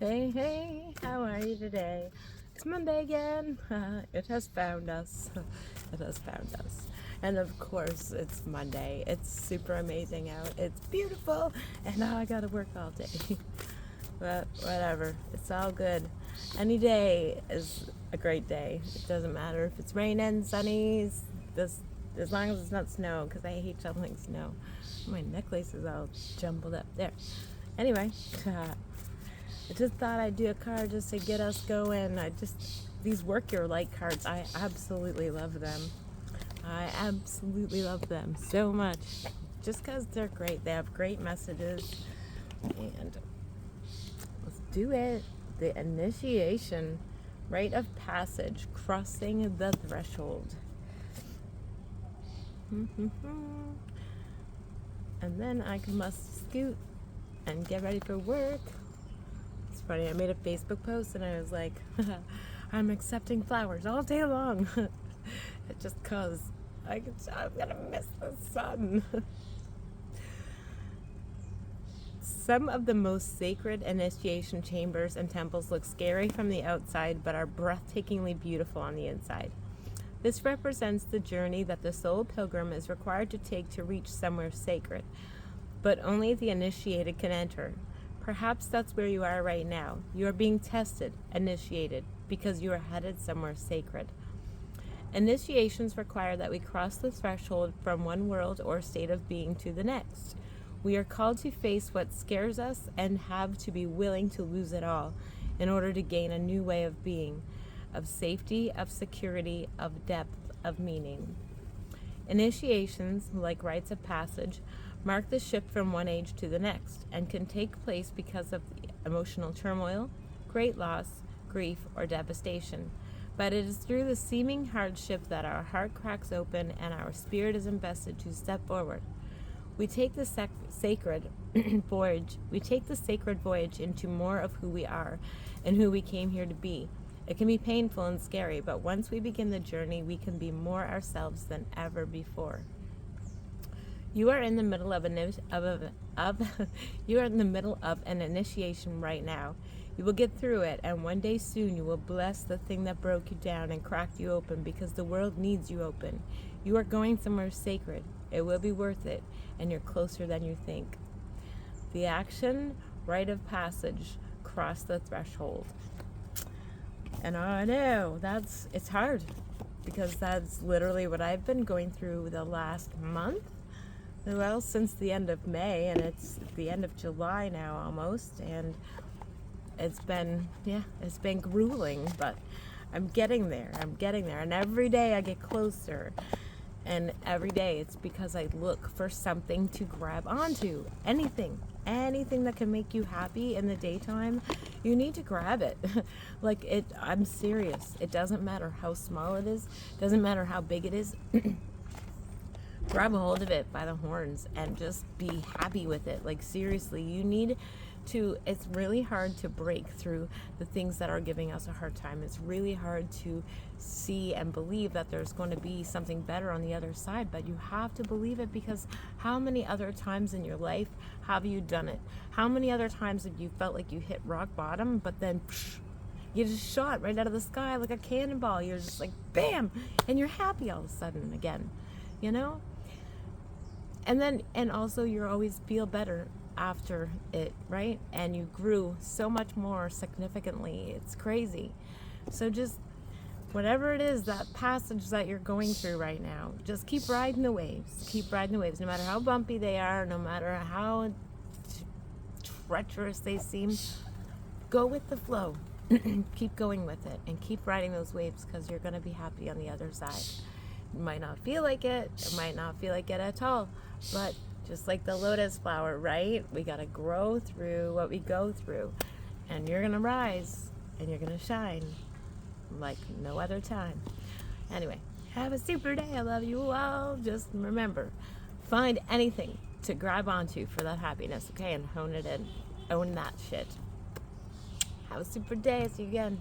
Hey, hey, how are you today? It's Monday again. It has found us. It has found us. And of course, it's Monday. It's super amazing out. It's beautiful. And now I gotta work all day. But whatever. It's all good. Any day is a great day. It doesn't matter if it's raining, sunny, this, as long as it's not snow, because I hate shoveling snow. My necklace is all jumbled up there. Anyway, I just thought I'd do a card just to get us going. These Work Your Light cards, I absolutely love them. I absolutely love them so much. Just because they're great. They have great messages. And let's do it. The initiation, rite of passage, crossing the threshold. And then I must scoot and get ready for work. It's funny, I made a Facebook post and I was like, I'm accepting flowers all day long. Just cause I'm gonna miss the sun. Some of the most sacred initiation chambers and temples look scary from the outside but are breathtakingly beautiful on the inside. This represents the journey that the soul pilgrim is required to take to reach somewhere sacred, but only the initiated can enter. Perhaps that's where you are right now. You are being tested, initiated, because you are headed somewhere sacred. Initiations require that we cross the threshold from one world or state of being to the next. We are called to face what scares us and have to be willing to lose it all in order to gain a new way of being, of safety, of security, of depth, of meaning. Initiations, like rites of passage, mark the shift from one age to the next and can take place because of emotional turmoil, great loss, grief, or devastation. But it is through the seeming hardship that our heart cracks open and our spirit is invested to step forward. We take the sacred voyage. We take the sacred voyage into more of who we are and who we came here to be. It can be painful and scary, but once we begin the journey, we can be more ourselves than ever before. You are in the middle of you are in the middle of an initiation right now. You will get through it, and one day soon you will bless the thing that broke you down and cracked you open, because the world needs you open. You are going somewhere sacred. It will be worth it, and you're closer than you think. The action, rite of passage, cross the threshold. And I know it's hard, because that's literally what I've been going through the last month. Well, since the end of May, and it's the end of July now almost, and it's been grueling, but I'm getting there, and every day I get closer, and every day it's because I look for something to grab onto. Anything that can make you happy in the daytime, you need to grab it. I'm serious. It doesn't matter how small it is, doesn't matter how big it is. Grab a hold of it by the horns and just be happy with it. Like, seriously, it's really hard to break through the things that are giving us a hard time. It's really hard to see and believe that there's going to be something better on the other side, but you have to believe it, because how many other times in your life have you done it? How many other times have you felt like you hit rock bottom, but then you just shot right out of the sky like a cannonball? You're just like, bam, and you're happy all of a sudden again, you know? And also you always feel better after it, right? And you grew so much more significantly. It's crazy. So just whatever it is, that passage that you're going through right now, just keep riding the waves. Keep riding the waves, no matter how bumpy they are, no matter how treacherous they seem. Go with the flow. Keep going with it and keep riding those waves, because you're going to be happy on the other side. You might not feel like it. It might not feel like it at all. But just like the lotus flower, right? We got to grow through what we go through. And you're going to rise and you're going to shine like no other time. Anyway, have a super day. I love you all. Just remember, find anything to grab onto for that happiness, okay? And hone it in. Own that shit. Have a super day. See you again.